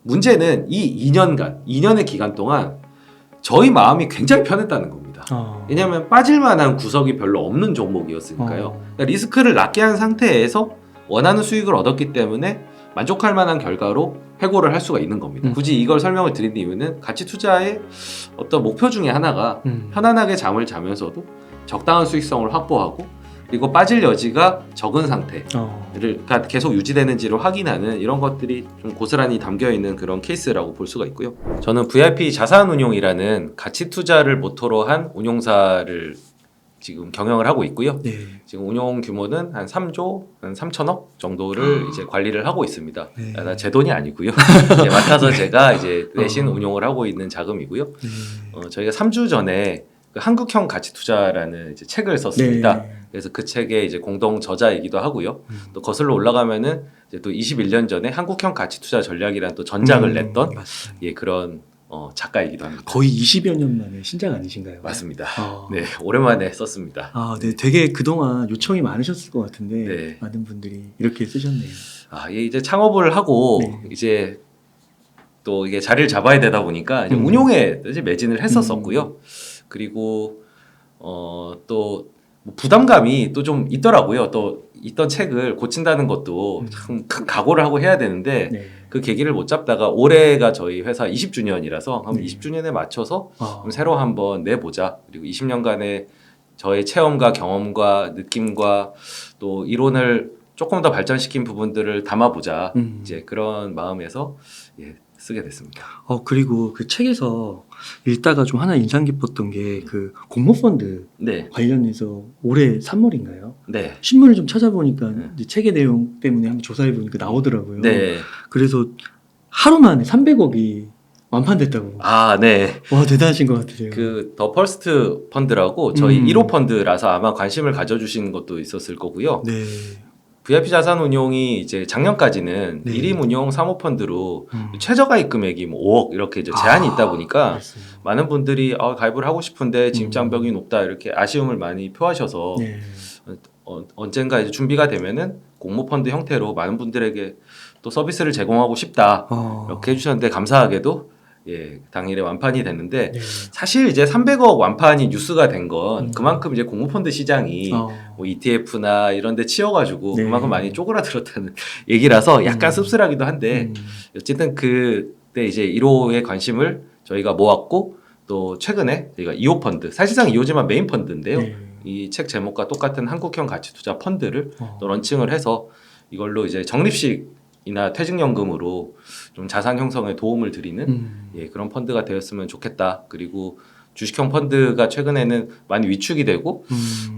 문제는 이 2년의 기간 동안 저희 마음이 굉장히 편했다는 겁니다. 왜냐하면 빠질 만한 구석이 별로 없는 종목이었으니까요. 그러니까 리스크를 낮게 한 상태에서 원하는 수익을 얻었기 때문에 만족할 만한 결과로 해고를 할 수가 있는 겁니다. 굳이 이걸 설명을 드린 이유는 가치 투자의 어떤 목표 중에 하나가 편안하게 잠을 자면서도 적당한 수익성을 확보하고 그리고 빠질 여지가 적은 상태를 계속 유지되는지를 확인하는 이런 것들이 좀 고스란히 담겨있는 그런 케이스라고 볼 수가 있고요. 저는 VIP 자산운용이라는 가치 투자를 모토로 한 운용사를 지금 경영을 하고 있고요. 네. 지금 운용 규모는 한 3조, 한 3천억 정도를 이제 관리를 하고 있습니다. 네. 제 돈이 아니고요. 이제 맡아서 제가 이제 대신 운용을 하고 있는 자금이고요. 저희가 3주 전에 그 한국형 가치 투자라는 이제 책을 썼습니다. 네. 그래서 그 책의 이제 공동 저자이기도 하고요. 또 거슬러 올라가면은 이제 또 21년 전에 한국형 가치 투자 전략이라는 또 전작을 냈던 예, 그런 작가이기도 합니다. 거의 20여 년 만에 신작 아니신가요? 맞습니다. 네, 오랜만에 썼습니다. 네, 되게 그동안 요청이 많으셨을 것 같은데 네. 많은 분들이 이렇게 쓰셨네요. 예, 이제 창업을 하고 네. 이제 또 이게 자리를 잡아야 되다 보니까 이제 운용에 이제 매진을 했었었고요. 그리고 또 부담감이 또 좀 있더라고요. 또 있던 책을 고친다는 것도 참 큰 각오를 하고 해야 되는데 네. 그 계기를 못 잡다가 올해가 저희 회사 20주년이라서 한 네. 20주년에 맞춰서 새로 한번 내보자. 그리고 20년간의 저의 체험과 경험과 느낌과 또 이론을 조금 더 발전시킨 부분들을 담아보자. 이제 그런 마음에서 예, 쓰게 됐습니다. 그리고 그 책에서 읽다가 좀 하나 인상 깊었던 게 그 공모펀드 네, 관련해서 올해 3월인가요? 네, 신문을 좀 찾아보니까 이제 책의 내용 때문에 한번 조사해보니까 나오더라고요. 네. 그래서 하루 만에 300억이 완판됐다고. 네. 와, 대단하신 것 같으세요. 그 더 퍼스트 펀드라고 저희 1호 펀드라서 아마 관심을 가져주신 것도 있었을 거고요. 네. VIP 자산운용이 이제 작년까지는 네. 1임 운용 사모펀드로 최저가입 금액이 뭐 5억 이렇게 이제 제한이 있다 보니까 그렇습니다. 많은 분들이 가입을 하고 싶은데 진입장벽이 높다 이렇게 아쉬움을 많이 표하셔서 네. 언젠가 이제 준비가 되면은 공모펀드 형태로 많은 분들에게 또 서비스를 제공하고 싶다 이렇게 해주셨는데 감사하게도 예, 당일에 완판이 됐는데 네. 사실 이제 300억 완판이 뉴스가 된 건 그만큼 이제 공모펀드 시장이 뭐 ETF나 이런 데 치여가지고 네. 그만큼 많이 쪼그라들었다는 얘기라서 약간 씁쓸하기도 한데 어쨌든 그때 이제 1호의 관심을 저희가 모았고 또 최근에 저희가 2호 펀드 사실상 2호지만 메인 펀드인데요. 네. 이 책 제목과 똑같은 한국형 가치투자 펀드를 또 런칭을 해서 이걸로 이제 적립식이나 퇴직연금으로 좀 자산 형성에 도움을 드리는 예, 그런 펀드가 되었으면 좋겠다. 그리고 주식형 펀드가 최근에는 많이 위축이 되고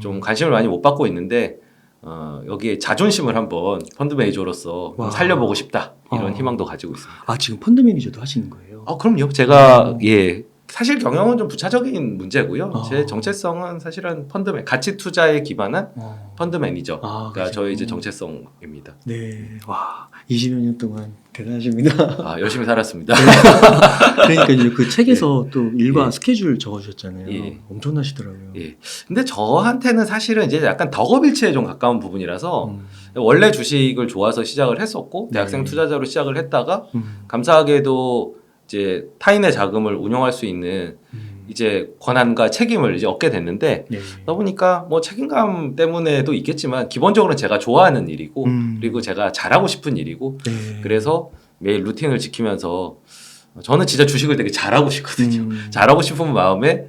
좀 관심을 많이 못 받고 있는데 여기에 자존심을 한번 펀드 매니저로서 좀 살려보고 싶다. 이런 희망도 가지고 있습니다. 지금 펀드 매니저도 하시는 거예요? 그럼요. 제가 예. 사실 경영은 좀 부차적인 문제고요. 제 정체성은 사실은 가치 투자에 기반한 펀드 매니저가 저의 이제 정체성입니다. 네, 와 20여 년 동안 대단하십니다. 열심히 살았습니다. 그러니까 이제 그 책에서 예. 또 일과 예. 스케줄 적어주셨잖아요. 예. 엄청나시더라고요. 예. 근데 저한테는 사실은 이제 약간 덕업일치에 좀 가까운 부분이라서 원래 주식을 좋아서 시작을 했었고 대학생 투자자로 시작을 했다가 감사하게도 이제 타인의 자금을 운용할 수 있는 이제 권한과 책임을 이제 얻게 됐는데 그러다 보니까 뭐 책임감 때문에도 있겠지만 기본적으로는 제가 좋아하는 일이고 그리고 제가 잘하고 싶은 일이고 그래서 매일 루틴을 지키면서 저는 진짜 주식을 되게 잘하고 싶거든요. 잘하고 싶은 마음에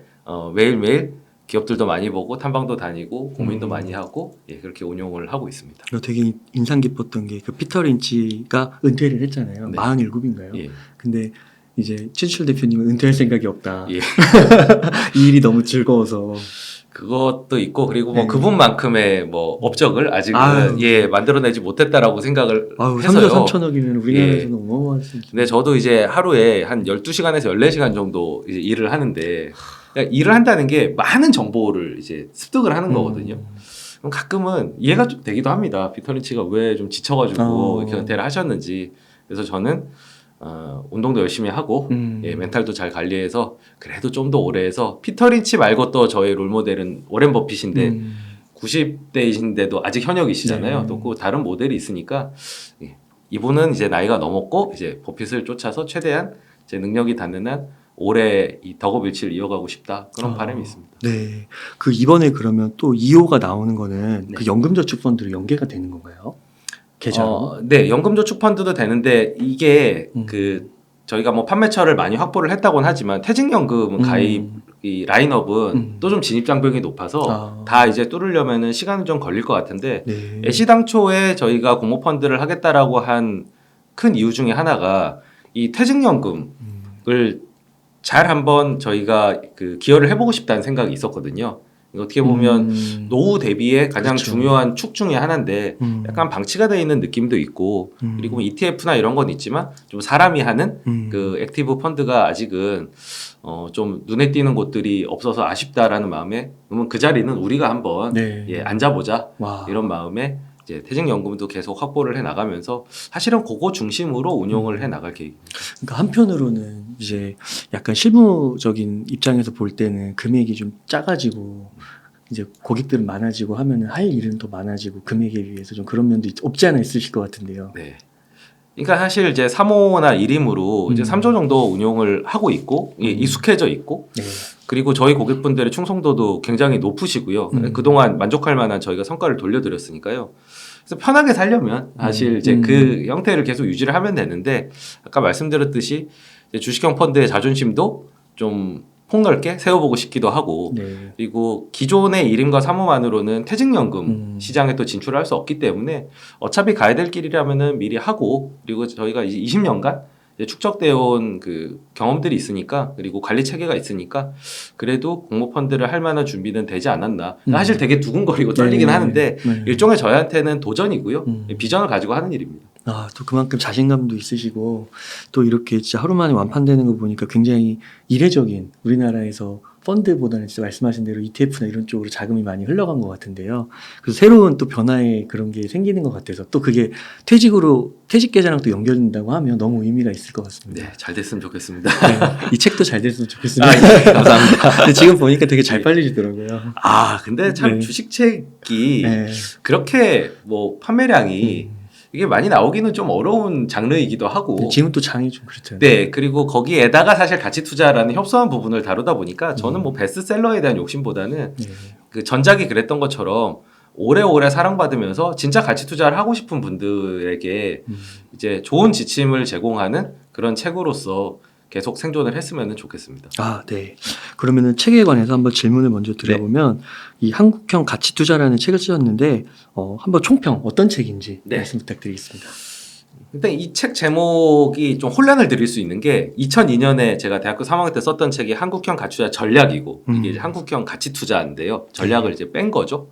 매일매일 기업들도 많이 보고 탐방도 다니고 고민도 많이 하고 예, 그렇게 운용을 하고 있습니다. 되게 인상 깊었던 게 그 피터 린치가 은퇴를 했잖아요. 네. 47인가요? 예. 근데 이제 최지철 대표님은 은퇴할 생각이 없다. 예. 이 일이 너무 즐거워서. 그것도 있고 그리고 뭐 네. 그분만큼의 뭐 업적을 아직은 만들어내지 못했다라고 생각을 해서요. 3조 3천억이면 우리나라에서는 어마어마할 수 있죠. 근데 저도 이제 하루에 한 12시간에서 14시간 정도 이제 일을 하는데 그러니까 일을 한다는 게 많은 정보를 이제 습득을 하는 거거든요. 그럼 가끔은 이해가 좀 되기도 합니다. 피터 린치가 왜 좀 지쳐가지고 이렇게 은퇴를 하셨는지. 그래서 저는 운동도 열심히 하고 예, 멘탈도 잘 관리해서 그래도 좀 더 오래 해서 피터 린치 말고 또 저의 롤모델은 오렌 버핏인데 90대이신데도 아직 현역이시잖아요. 또 그 다른 모델이 있으니까 예, 이분은 이제 나이가 넘었고 이제 버핏을 쫓아서 최대한 제 능력이 닿는 한 올해 이 덕업 일치를 이어가고 싶다 그런 바람이 있습니다. 네. 그 이번에 그러면 또 2호가 나오는 거는 네. 그 연금저축펀드로 연계가 되는 건가요? 계좌로? 네, 연금저축펀드도 되는데 이게 그 저희가 뭐 판매처를 많이 확보를 했다고는 하지만 퇴직연금 가입 이 라인업은 또 좀 진입 장벽이 높아서 다 이제 뚫으려면은 시간은 좀 걸릴 것 같은데 네. 애시당초에 저희가 공모펀드를 하겠다라고 한 큰 이유 중에 하나가 이 퇴직연금을 잘 한번 저희가 그 기여를 해보고 싶다는 생각이 있었거든요. 어떻게 보면 노후 대비의 가장 그렇죠. 중요한 축 중에 하나인데 약간 방치가 되어 있는 느낌도 있고 그리고 뭐 ETF나 이런 건 있지만 좀 사람이 하는 그 액티브 펀드가 아직은 좀 눈에 띄는 곳들이 없어서 아쉽다라는 마음에 그러면 그 자리는 우리가 한번 네. 예, 앉아보자 와. 이런 마음에 이제 퇴직연금도 계속 확보를 해 나가면서 사실은 그거 중심으로 운용을 해 나갈 계획입니다. 그러니까 한편으로는 이제 약간 실무적인 입장에서 볼 때는 금액이 좀 작아지고 이제 고객들은 많아지고 하면은 할 일은 더 많아지고 금액에 비해서 좀 그런 면도 없지 않아 있으실 것 같은데요. 네. 그러니까 사실 이제 3호나 1임으로 이제 3조 정도 운용을 하고 있고 익숙해져 있고 네. 그리고 저희 고객분들의 충성도도 굉장히 높으시고요. 그동안 만족할 만한 저희가 성과를 돌려드렸으니까요. 그래서 편하게 살려면 사실 이제 그 형태를 계속 유지를 하면 되는데 아까 말씀드렸듯이 이제 주식형 펀드의 자존심도 좀 폭넓게 세워보고 싶기도 하고 네. 그리고 기존의 1임과 3호만으로는 퇴직연금 시장에 또 진출할 수 없기 때문에 어차피 가야 될 길이라면은 미리 하고 그리고 저희가 이제 20년간 이제 축적되어 온 그 경험들이 있으니까 그리고 관리 체계가 있으니까 그래도 공모펀드를 할 만한 준비는 되지 않았나. 사실 되게 두근거리고 떨리긴 네. 하는데 네. 일종의 저희한테는 도전이고요. 비전을 가지고 하는 일입니다. 아, 또 그만큼 자신감도 있으시고 또 이렇게 진짜 하루 만에 완판되는 거 보니까 굉장히 이례적인 우리나라에서 펀드보다는 진짜 말씀하신 대로 ETF나 이런 쪽으로 자금이 많이 흘러간 것 같은데요. 그래서 새로운 또 변화의 그런 게 생기는 것 같아서 또 그게 퇴직 계좌랑 또 연결된다고 하면 너무 의미가 있을 것 같습니다. 네, 잘 됐으면 좋겠습니다. 네, 이 책도 잘 됐으면 좋겠습니다. 예, 감사합니다. 근데 지금 보니까 되게 잘 팔리시더라고요. 아, 근데 참 네. 주식책이 네. 그렇게 뭐 판매량이 이게 많이 나오기는 좀 어려운 장르이기도 하고 지금 또 장이 좀 그렇잖아요. 네, 그리고 거기에다가 사실 가치 투자라는 협소한 부분을 다루다 보니까 저는 뭐 베스트셀러에 대한 욕심보다는 네. 그 전작이 그랬던 것처럼 오래오래 사랑받으면서 진짜 가치 투자를 하고 싶은 분들에게 이제 좋은 지침을 제공하는 그런 책으로서 계속 생존을 했으면 좋겠습니다. 아, 네. 그러면은 책에 관해서 한번 질문을 먼저 드려보면 이 한국형 가치 투자라는 책을 쓰셨는데 한번 총평 어떤 책인지 네. 말씀 부탁드리겠습니다. 근데 이 책 제목이 좀 혼란을 드릴 수 있는 게 2002년에 제가 대학교 3학년 때 썼던 책이 한국형 가치 투자 전략이고 이게 이제 한국형 가치 투자인데요. 전략을 이제 뺀 거죠.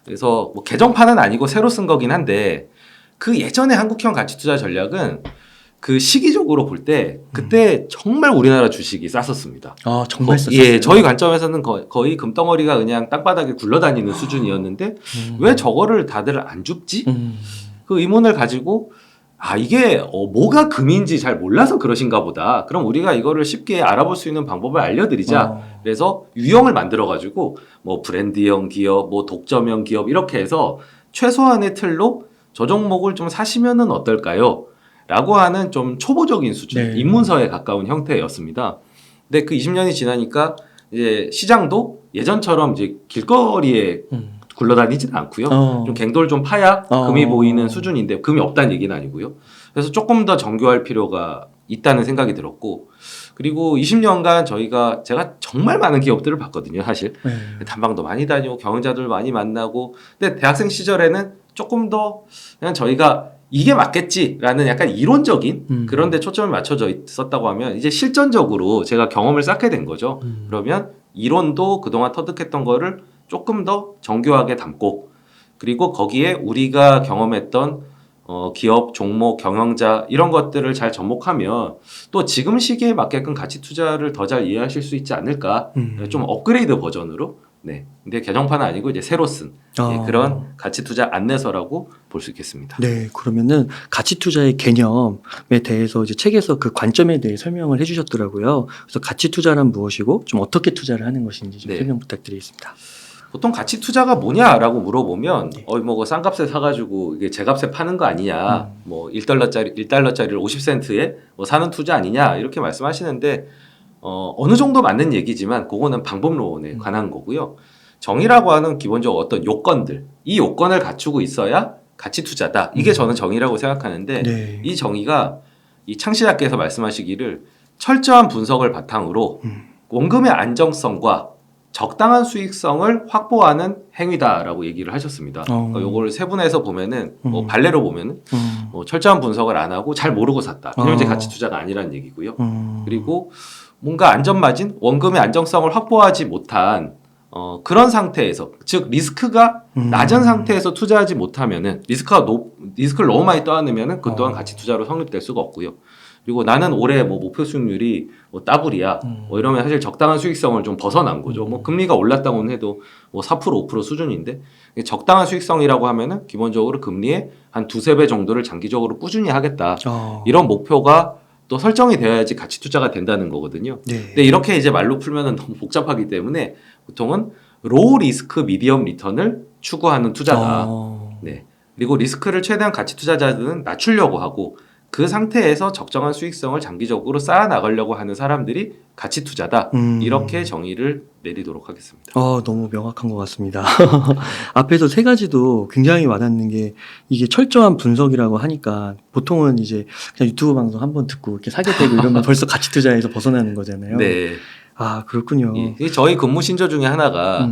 그래서 뭐 개정판은 아니고 새로 쓴 거긴 한데 그 예전에 한국형 가치 투자 전략은 그 시기적으로 볼 때 그때 정말 우리나라 주식이 쌌었습니다. 아, 정말 썼어요. 예, 저희 관점에서는 거의 금덩어리가 그냥 땅바닥에 굴러다니는 수준이었는데 왜 저거를 다들 안 줍지? 그 의문을 가지고 아 이게 뭐가 금인지 잘 몰라서 그러신가 보다. 그럼 우리가 이거를 쉽게 알아볼 수 있는 방법을 알려드리자. 그래서 유형을 만들어가지고 뭐 브랜드형 기업, 뭐 독점형 기업 이렇게 해서 최소한의 틀로 저 종목을 좀 사시면은 어떨까요? 라고 하는 좀 초보적인 수준, 네. 입문서에 가까운 형태였습니다. 근데 그 20년이 지나니까 이제 시장도 예전처럼 이제 길거리에 굴러다니지는 않고요. 좀 갱도를 좀 파야 금이 보이는 수준인데 금이 없다는 얘기는 아니고요. 그래서 조금 더 정교할 필요가 있다는 생각이 들었고 그리고 20년간 제가 정말 많은 기업들을 봤거든요. 사실 네. 탐방도 많이 다니고 경영자들 많이 만나고 근데 대학생 시절에는 조금 더 그냥 저희가 이게 맞겠지라는 약간 이론적인 그런 데 초점을 맞춰져 있었다고 하면 이제 실전적으로 제가 경험을 쌓게 된 거죠. 그러면 이론도 그동안 터득했던 거를 조금 더 정교하게 담고 그리고 거기에 우리가 경험했던 기업, 종목, 경영자 이런 것들을 잘 접목하면 또 지금 시기에 맞게끔 가치 투자를 더 잘 이해하실 수 있지 않을까 좀 업그레이드 버전으로 네. 근데 개정판은 아니고 이제 새로 쓴 그런 가치 투자 안내서라고 볼 수 있겠습니다. 네, 그러면은 가치 투자의 개념에 대해서 이제 책에서 그 관점에 대해 설명을 해주셨더라고요. 그래서 가치 투자란 무엇이고 좀 어떻게 투자를 하는 것인지 좀 네. 설명 부탁드리겠습니다. 보통 가치 투자가 뭐냐라고 물어보면 네. 뭐 싼 값에 사가지고 이게 제값에 파는 거 아니냐, 뭐 1달러짜리를 50센트에 뭐 사는 투자 아니냐 이렇게 말씀하시는데 어느 정도 맞는 얘기지만 그거는 방법론에 관한 거고요. 정의라고 하는 기본적으로 어떤 요건들, 이 요건을 갖추고 있어야 가치 투자다. 이게 저는 정의라고 생각하는데 네. 이 정의가 이 창시자께서 말씀하시기를 철저한 분석을 바탕으로 원금의 안정성과 적당한 수익성을 확보하는 행위다라고 얘기를 하셨습니다. 그러니까 요걸 세분해서 보면은 뭐 발레로 보면은 뭐 철저한 분석을 안 하고 잘 모르고 샀다. 이건 이제 가치 투자가 아니라는 얘기고요. 그리고 뭔가 안전마진, 원금의 안정성을 확보하지 못한 그런 상태에서, 즉 리스크가 낮은 상태에서 투자하지 못하면은 리스크를 너무 많이 떠안으면은 그 또한 가치 투자로 성립될 수가 없고요. 그리고 나는 올해 뭐 목표 수익률이 뭐 더블이야. 뭐 이러면 사실 적당한 수익성을 좀 벗어난 거죠. 뭐 금리가 올랐다고는 해도 뭐 4% 5% 수준인데 적당한 수익성이라고 하면은 기본적으로 금리의 한 두세 배 정도를 장기적으로 꾸준히 하겠다. 이런 목표가 또 설정이 되어야지 가치 투자가 된다는 거거든요. 네. 근데 이렇게 이제 말로 풀면은 너무 복잡하기 때문에 보통은 로우 리스크 미디엄 리턴을 추구하는 투자다. 네. 그리고 리스크를 최대한 가치 투자자들은 낮추려고 하고 그 상태에서 적정한 수익성을 장기적으로 쌓아 나가려고 하는 사람들이 가치 투자다. 이렇게 정의를 내리도록 하겠습니다. 너무 명확한 것 같습니다. 앞에서 세 가지도 굉장히 와닿는 게 이게 철저한 분석이라고 하니까 보통은 이제 그냥 유튜브 방송 한번 듣고 이렇게 사게 되고 이러면 벌써 가치 투자에서 벗어나는 거잖아요. 네. 그렇군요. 예. 저희 근무 신조 중에 하나가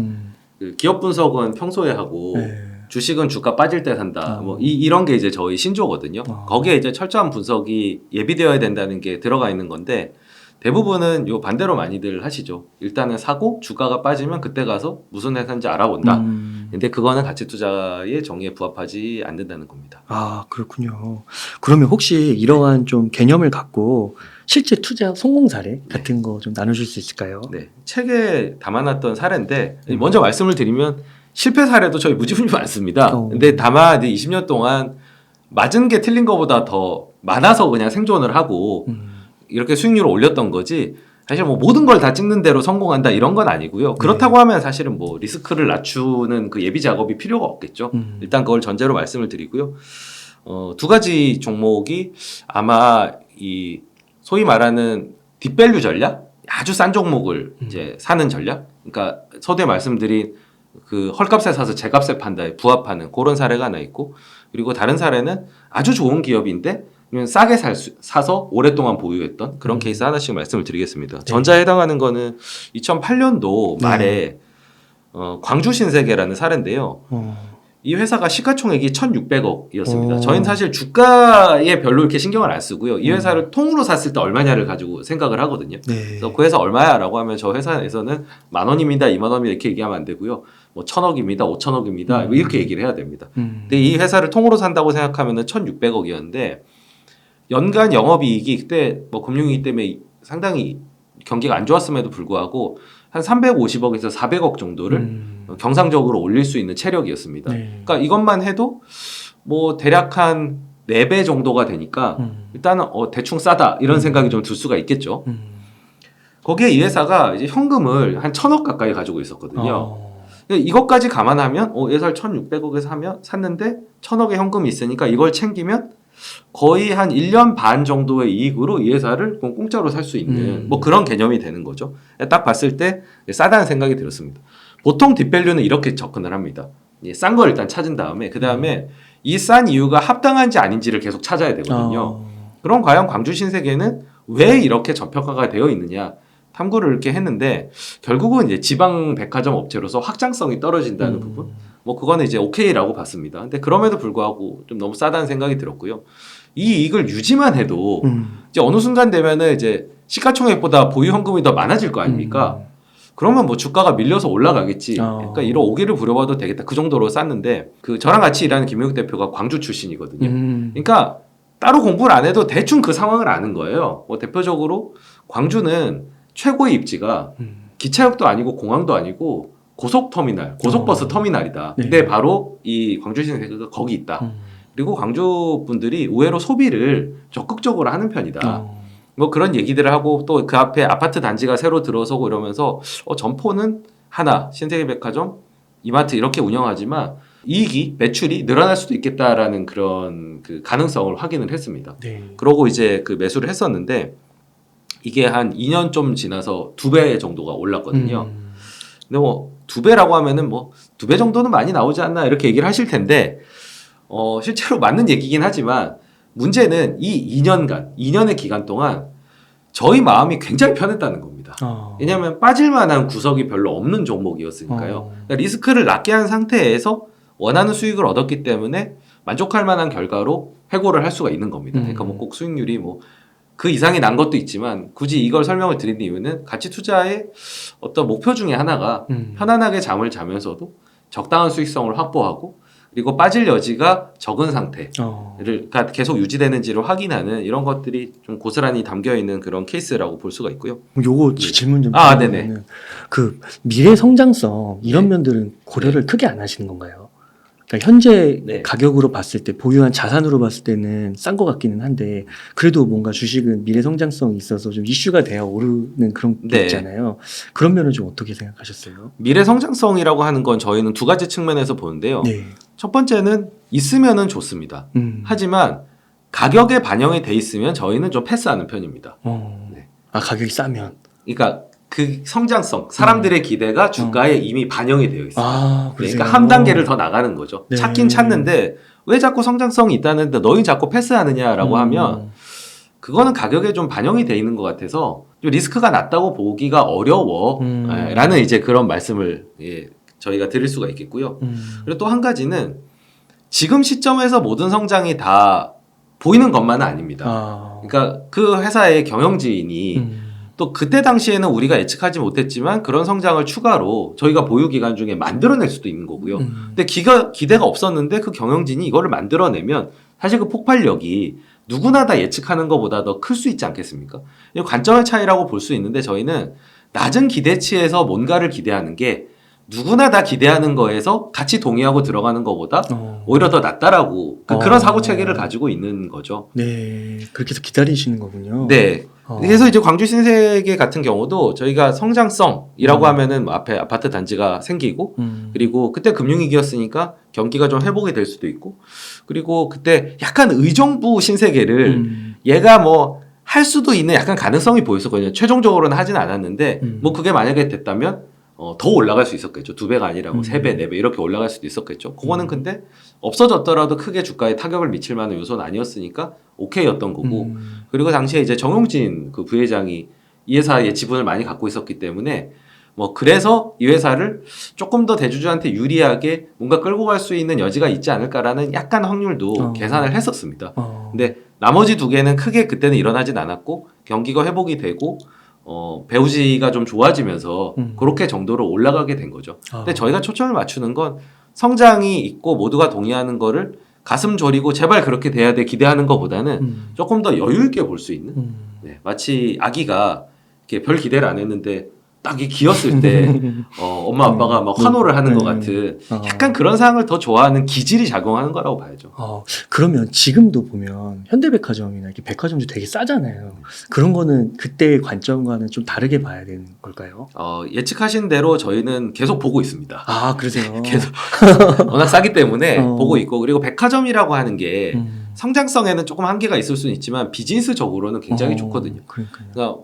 그 기업 분석은 평소에 하고 네. 주식은 주가 빠질 때 산다. 뭐 이런 게 이제 저희 신조거든요. 거기에 이제 철저한 분석이 예비되어야 된다는 게 들어가 있는 건데 대부분은 요 반대로 많이들 하시죠. 일단은 사고 주가가 빠지면 그때 가서 무슨 회사인지 알아본다. 근데 그거는 가치 투자의 정의에 부합하지 않는다는 겁니다. 그렇군요. 그러면 혹시 이러한 좀 개념을 갖고 실제 투자 성공 사례 같은 거 좀 나눠줄 수 있을까요? 네. 책에 담아놨던 사례인데 먼저 말씀을 드리면 실패 사례도 저희 무지무지 많습니다. 근데 다만 20년 동안 맞은 게 틀린 것보다 더 많아서 그냥 생존을 하고 이렇게 수익률을 올렸던 거지 사실 뭐 모든 걸 다 찍는 대로 성공한다 이런 건 아니고요. 그렇다고 하면 사실은 뭐 리스크를 낮추는 그 예비 작업이 필요가 없겠죠. 일단 그걸 전제로 말씀을 드리고요. 두 가지 종목이 아마 이 소위 말하는 딥밸류 전략, 아주 싼 종목을 이제 사는 전략. 그러니까 서두에 말씀드린 그 헐값에 사서 제값에 판다에 부합하는 그런 사례가 하나 있고, 그리고 다른 사례는 아주 좋은 기업인데 싸게 사서 오랫동안 보유했던 그런 케이스 하나씩 말씀을 드리겠습니다. 전자에 해당하는 거는 2008년도 말에 광주 신세계라는 사례인데요. 이 회사가 시가총액이 1,600억이었습니다. 저희는 사실 주가에 별로 이렇게 신경을 안 쓰고요. 이 회사를 통으로 샀을 때 얼마냐를 가지고 생각을 하거든요. 그래서 그 회사 얼마야라고 하면 저 회사에서는 10,000원입니다, 20,000원입니다 이렇게 얘기하면 안 되고요. 뭐 1,000억입니다, 5,000억입니다 이렇게 얘기를 해야 됩니다. 근데 이 회사를 통으로 산다고 생각하면은 1,600억이었는데 연간 영업이익이 그때 뭐 금융위기 때문에 상당히 경기가 안 좋았음에도 불구하고 한 350억에서 400억 정도를 경상적으로 올릴 수 있는 체력이었습니다. 그러니까 이것만 해도 뭐 대략 한 4배 정도가 되니까 일단은 대충 싸다 이런 생각이 좀 들 수가 있겠죠. 거기에 이 회사가 이제 현금을 한 1,000억 가까이 가지고 있었거든요. 이것까지 감안하면 예살 1,600억에서 샀는데 1,000억의 현금이 있으니까 이걸 챙기면 거의 한 1년 반 정도의 이익으로 이 회사를 공짜로 살 수 있는 뭐 그런 개념이 되는 거죠. 딱 봤을 때 싸다는 생각이 들었습니다. 보통 딥밸류는 이렇게 접근을 합니다. 싼 걸 일단 찾은 다음에 그 다음에 이 싼 이유가 합당한지 아닌지를 계속 찾아야 되거든요. 그럼 과연 광주 신세계는 왜 이렇게 저평가가 되어 있느냐 탐구를 이렇게 했는데 결국은 이제 지방 백화점 업체로서 확장성이 떨어진다는 부분 뭐 그거는 이제 오케이라고 봤습니다. 근데 그럼에도 불구하고 좀 너무 싸다는 생각이 들었고요. 이 이익을 유지만 해도 이제 어느 순간 되면은 이제 시가총액보다 보유 현금이 더 많아질 거 아닙니까? 그러면 뭐 주가가 밀려서 올라가겠지. 그러니까 이런 오기를 부려봐도 되겠다. 그 정도로 쌌는데 그 저랑 같이 일하는 김용욱 대표가 광주 출신이거든요. 그러니까 따로 공부를 안 해도 대충 그 상황을 아는 거예요. 뭐 대표적으로 광주는 최고의 입지가 기차역도 아니고 공항도 아니고 고속터미널, 고속버스 터미널이다. 근데 바로 이 광주 신세계가 거기 있다. 그리고 광주 분들이 의외로 소비를 적극적으로 하는 편이다. 뭐 그런 얘기들을 하고 또 그 앞에 아파트 단지가 새로 들어서고 이러면서 점포는 하나, 신세계백화점 이마트 이렇게 운영하지만 이익이 매출이 늘어날 수도 있겠다라는 그런 그 가능성을 확인을 했습니다. 네. 그러고 이제 그 매수를 했었는데 이게 한 2년 좀 지나서 2배 정도가 올랐거든요. 근데 뭐 2배라고 하면은 뭐 2배 정도는 많이 나오지 않나 이렇게 얘기를 하실 텐데 실제로 맞는 얘기긴 하지만 문제는 이 2년의 기간 동안 저희 마음이 굉장히 편했다는 겁니다. 왜냐하면 빠질 만한 구석이 별로 없는 종목이었으니까요. 그러니까 리스크를 낮게 한 상태에서 원하는 수익을 얻었기 때문에 만족할 만한 결과로 회고를 할 수가 있는 겁니다. 그러니까 뭐 꼭 수익률이 뭐 그 이상이 난 것도 있지만 굳이 이걸 설명을 드리는 이유는 가치 투자의 어떤 목표 중에 하나가 편안하게 잠을 자면서도 적당한 수익성을 확보하고 그리고 빠질 여지가 적은 상태를 계속 유지되는지를 확인하는 이런 것들이 좀 고스란히 담겨 있는 그런 케이스라고 볼 수가 있고요. 요거 질문 좀 네네. 드리면 그 미래 성장성 이런 네. 면들은 고려를 크게 안 하시는 건가요? 그러니까 현재 네. 가격으로 봤을 때 보유한 자산으로 봤을 때는 싼 것 같기는 한데 그래도 뭔가 주식은 미래 성장성이 있어서 좀 이슈가 되어 오르는 그런 게 네. 있잖아요. 그런 면은 좀 어떻게 생각하셨어요? 미래 성장성이라고 하는 건 저희는 두 가지 측면에서 보는데요. 네. 첫 번째는 있으면은 좋습니다. 하지만 가격에 반영이 돼 있으면 저희는 좀 패스하는 편입니다. 네. 아 가격이 싸면. 그러니까 그 성장성, 사람들의 기대가 주가에 이미 반영이 되어 있어요. 아, 그러니까 한 단계를 더 나가는 거죠. 네. 찾긴 찾는데 왜 자꾸 성장성이 있다는데 너희 자꾸 패스하느냐라고 하면 그거는 가격에 좀 반영이 돼 있는 것 같아서 좀 리스크가 낮다고 보기가 어려워 라는 이제 그런 말씀을 저희가 드릴 수가 있겠고요. 그리고 또 한 가지는 지금 시점에서 모든 성장이 다 보이는 것만은 아닙니다. 그러니까 그 회사의 경영진이 또 그때 당시에는 우리가 예측하지 못했지만 그런 성장을 추가로 저희가 보유 기간 중에 만들어낼 수도 있는 거고요. 근데 기대가 없었는데 그 경영진이 이거를 만들어내면 사실 그 폭발력이 누구나 다 예측하는 것보다 더 클 수 있지 않겠습니까? 이 관점의 차이라고 볼 수 있는데 저희는 낮은 기대치에서 뭔가를 기대하는 게 누구나 다 기대하는 거에서 같이 동의하고 들어가는 것보다 오히려 더 낫다라고 그런 사고 체계를 가지고 있는 거죠. 네, 그렇게 해서 기다리시는 거군요. 네. 그래서 이제 광주 신세계 같은 경우도 저희가 성장성이라고 하면은 뭐 앞에 아파트 단지가 생기고 그리고 그때 금융위기였으니까 경기가 좀 회복이 될 수도 있고 그리고 그때 약간 의정부 신세계를 얘가 뭐 할 수도 있는 약간 가능성이 보였었거든요. 최종적으로는 하진 않았는데 뭐 그게 만약에 됐다면 더 올라갈 수 있었겠죠. 2배가 아니라 뭐 3배, 4배 이렇게 올라갈 수도 있었겠죠. 그거는 근데 없어졌더라도 크게 주가에 타격을 미칠 만한 요소는 아니었으니까 오케이였던 거고 그리고 당시에 이제 정용진 그 부회장이 이 회사의 지분을 많이 갖고 있었기 때문에 뭐 그래서 이 회사를 조금 더 대주주한테 유리하게 뭔가 끌고 갈 수 있는 여지가 있지 않을까라는 약간 확률도 계산을 했었습니다. 근데 나머지 2개는 크게 그때는 일어나진 않았고 경기가 회복이 되고 배우지가 좀 좋아지면서 그렇게 정도로 올라가게 된 거죠. 근데 저희가 초점을 맞추는 건 성장이 있고 모두가 동의하는 거를 가슴 졸이고 제발 그렇게 돼야 돼 기대하는 것보다는 조금 더 여유 있게 볼 수 있는 네, 마치 아기가 이렇게 별 기대를 안 했는데 딱 이 기었을 때 엄마 아빠가 막 환호를 하는 것 같은 약간 그런 상황을 더 좋아하는 기질이 작용하는 거라고 봐야죠. 그러면 지금도 보면 현대백화점이나 이렇게 백화점도 되게 싸잖아요. 그런 거는 그때의 관점과는 좀 다르게 봐야 되는 걸까요? 예측하신 대로 저희는 계속 보고 있습니다. 아, 그러세요? 계속 워낙 싸기 때문에 보고 있고 그리고 백화점이라고 하는 게 성장성에는 조금 한계가 있을 수는 있지만 비즈니스적으로는 굉장히 좋거든요. 그러니까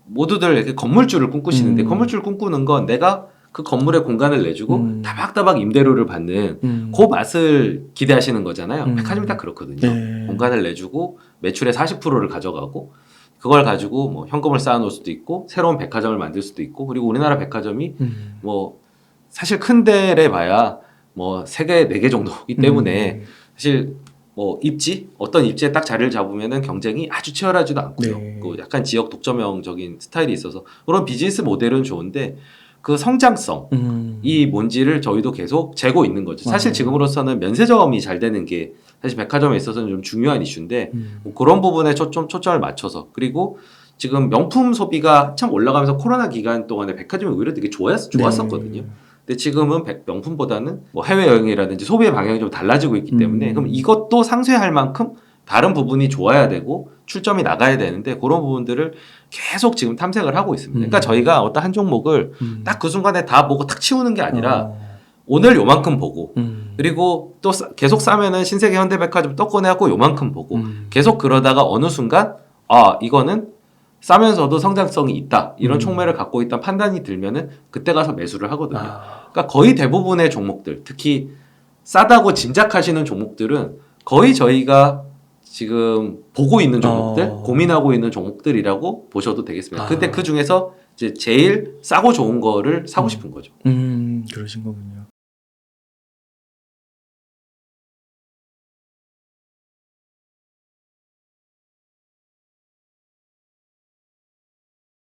모두들 이렇게 건물주를 꿈꾸시는데 건물주를 꿈꾸는 건 내가 그 건물에 공간을 내주고 다박다박 임대료를 받는 그 맛을 기대하시는 거잖아요. 백화점이 딱 그렇거든요. 네. 공간을 내주고 매출의 40%를 가져가고 그걸 가지고 뭐 현금을 쌓아놓을 수도 있고 새로운 백화점을 만들 수도 있고 그리고 우리나라 백화점이 뭐 사실 큰 데래 봐야 뭐 3개, 4개 정도이기 때문에 사실 뭐 입지 어떤 입지에 딱 자리를 잡으면은 경쟁이 아주 치열하지도 않고요. 네. 그 약간 지역 독점형적인 스타일이 있어서 그런 비즈니스 모델은 좋은데 그 성장성이 뭔지를 저희도 계속 재고 있는 거죠. 사실 지금으로서는 면세점이 잘 되는 게 사실 백화점에 있어서는 좀 중요한 이슈인데 뭐 그런 부분에 좀 초점을 맞춰서 그리고 지금 명품 소비가 한참 올라가면서 코로나 기간 동안에 백화점이 오히려 되게 좋았었거든요. 네. 근데 지금은 명품보다는 뭐 해외여행이라든지 소비의 방향이 좀 달라지고 있기 때문에 그럼 이것도 상쇄할 만큼 다른 부분이 좋아야 되고 출점이 나가야 되는데 그런 부분들을 계속 지금 탐색을 하고 있습니다. 그러니까 저희가 어떤 한 종목을 딱 그 순간에 다 보고 탁 치우는 게 아니라 오늘 요만큼 보고 그리고 또 계속 싸면은 신세계 현대백화점 또 꺼내갖고 요만큼 보고 계속 그러다가 어느 순간 아 이거는 싸면서도 성장성이 있다 이런 촉매를 갖고 있다 판단이 들면은 그때 가서 매수를 하거든요. 그러니까 거의 대부분의 종목들 특히 싸다고 짐작하시는 종목들은 거의 저희가 지금 보고 있는 종목들 고민하고 있는 종목들이라고 보셔도 되겠습니다. 근데 그 중에서 이제 제일 싸고 좋은 거를 사고 싶은 거죠. 그러신 거군요.